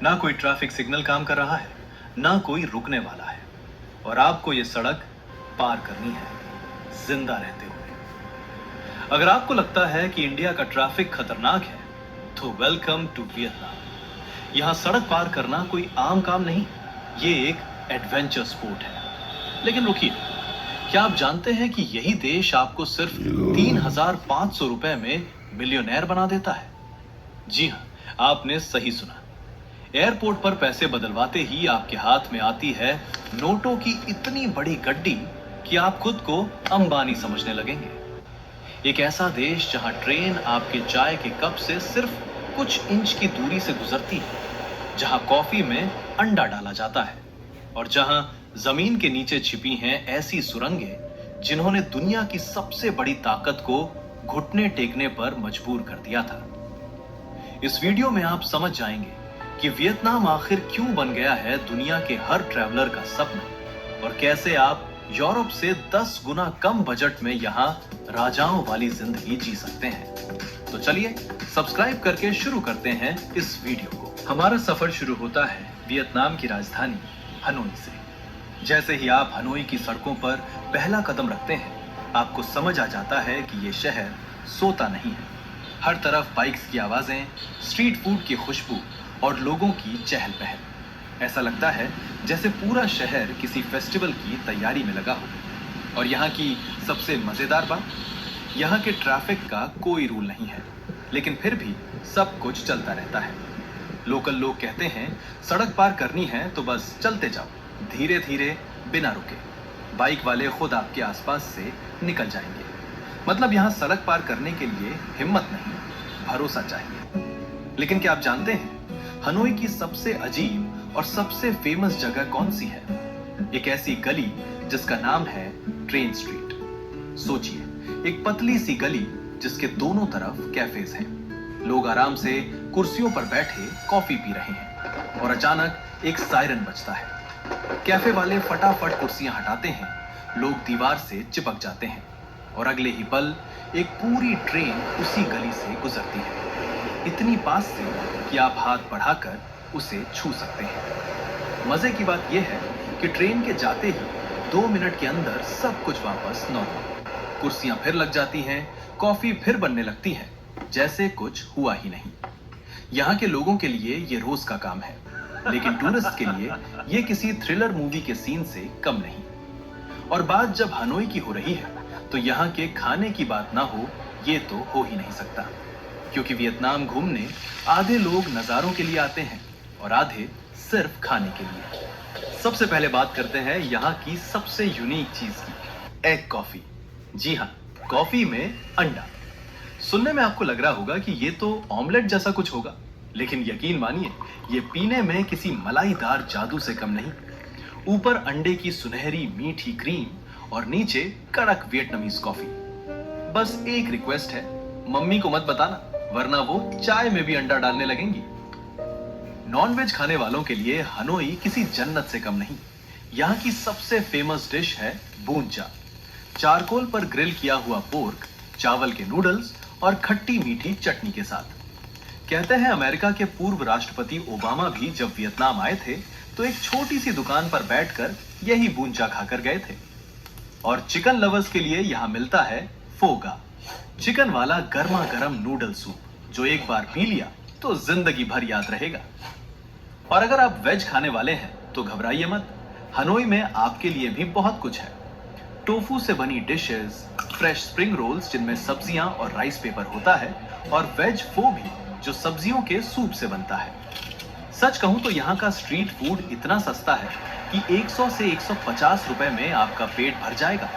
ना कोई traffic signal काम कर रहा है, ना कोई रुकने वाला है, और आपको ये सड़क पार करनी है जिंदा रहते हुए। अगर आपको लगता है कि इंडिया का ट्रैफिक खतरनाक है, तो वेलकम टू वियतनाम। यहां सड़क पार करना कोई आम काम नहीं, ये एक एडवेंचर स्पोर्ट है। लेकिन रुकिए, क्या आप जानते हैं कि यही देश आपको सिर्फ 3,500 रुपए में मिलियनेयर बना देता है? जी हां, आपने सही सुना। एयरपोर्ट पर पैसे बदलवाते ही आपके हाथ में आती है नोटों की इतनी बड़ी गड्डी कि आप खुद को अंबानी समझने लगेंगे। एक ऐसा देश जहां ट्रेन आपके चाय के कप से सिर्फ कुछ इंच की दूरी से गुजरती है, जहां कॉफी में अंडा डाला जाता है, और जहां जमीन के नीचे छिपी हैं ऐसी सुरंगें जिन्होंने दुनिया की सबसे बड़ी ताकत को घुटने टेकने पर मजबूर कर दिया था। इस वीडियो में आप समझ जाएंगे कि वियतनाम आखिर क्यों बन गया है दुनिया के हर ट्रैवलर का सपना, और कैसे आप यूरोप से 10 गुना कम बजट में यहां राजाओं वाली जिंदगी जी सकते हैं। तो चलिए सब्सक्राइब करके शुरू करते हैं इस वीडियो को। हमारा सफर शुरू होता है वियतनाम की राजधानी हनोई से। जैसे ही आप हनोई की सड़कों पर पहला कदम रखते हैं, आपको समझ आ जाता है कि ये शहर सोता नहीं है। हर तरफ बाइक्स की आवाजें, स्ट्रीट फूड की खुशबू और लोगों की चहल पहल। ऐसा लगता है जैसे पूरा शहर किसी फेस्टिवल की तैयारी में लगा हो। और यहाँ की सबसे मजेदार बात, यहाँ के ट्रैफिक का कोई रूल नहीं है, लेकिन फिर भी सब कुछ चलता रहता है। लोकल लोग कहते हैं सड़क पार करनी है तो बस चलते जाओ, धीरे धीरे, बिना रुके। बाइक वाले खुद आपके आसपास से निकल जाएंगे। मतलब यहाँ सड़क पार करने के लिए हिम्मत नहीं, भरोसा चाहिए। लेकिन क्या आप जानते हैं हनोई की सबसे अजीब और सबसे फेमस जगह कौन सी है? एक ऐसी गली जिसका नाम है ट्रेन स्ट्रीट। सोचिए, एक पतली सी गली जिसके दोनों तरफ कैफेज हैं। लोग आराम से कुर्सियों पर बैठे कॉफी पी रहे हैं, और अचानक एक सायरन बजता है। कैफे वाले फटाफट कुर्सियां हटाते हैं, लोग दीवार से चिपक जाते हैं, और अगले ही पल एक पूरी ट्रेन उसी गली से गुजरती है, इतनी पास से कि आप हाथ बढ़ाकर उसे छू सकते हैं। मजे की बात यह है कि ट्रेन के जाते ही 2 मिनट के अंदर सब कुछ वापस नॉर्मल। कुर्सियां फिर लग जाती हैं, कॉफी फिर बनने लगती है, जैसे कुछ हुआ ही नहीं। यहाँ के लोगों के लिए ये रोज का काम है, लेकिन टूरिस्ट के लिए ये किसी थ्रिलर मूवी के सीन से कम नहीं। और बात जब हनोई की हो रही है, तो यहाँ के खाने की बात ना हो, ये तो हो ही नहीं सकता। क्योंकि वियतनाम घूमने आधे लोग नज़ारों के लिए आते हैं और आधे सिर्फ खाने के लिए। सबसे पहले बात करते हैं यहाँ की सबसे यूनिक चीज की, एग कॉफी। जी हाँ, कॉफी में अंडा। सुनने में आपको लग रहा होगा कि ये तो ऑमलेट जैसा कुछ होगा, लेकिन यकीन मानिए ये पीने में किसी मलाईदार जादू से कम नहीं। ऊपर अंडे की सुनहरी मीठी क्रीम और नीचे कड़क वियतनामीज कॉफी। बस एक रिक्वेस्ट है, मम्मी को मत बताना, वरना वो चाय में भी अंडा डालने लगेंगी। नॉनवेज खाने वालों के लिए हनोई किसी जन्नत से कम नहीं। यहाँ की सबसे फेमस डिश है बूंचा। चारकोल पर ग्रिल किया हुआ पोर्क, चावल के नूडल्स और खट्टी मीठी चटनी के साथ। कहते हैं अमेरिका के पूर्व राष्ट्रपति ओबामा भी जब वियतनाम आए थे तो एक छोटी सी दुकान पर बैठकर यही बूंचा खाकर गए थे। और चिकन लवर्स के लिए यहाँ मिलता है फोगा, चिकन वाला गर्मा गर्म नूडल सूप, जो एक बार पी लिया तो जिंदगी भर याद रहेगा। और अगर आप वेज खाने वाले हैं तो घबराइए मत, हनोई में आपके लिए भी बहुत कुछ है। टोफू से बनी डिशेस, फ्रेश स्प्रिंग रोल्स जिनमें सब्जियां और राइस पेपर होता है, और वेज फो भी जो सब्जियों के सूप से बनता है। सच कहूं तो यहाँ का स्ट्रीट फूड इतना सस्ता है कि 100 से 150 रुपए में आपका पेट भर जाएगा।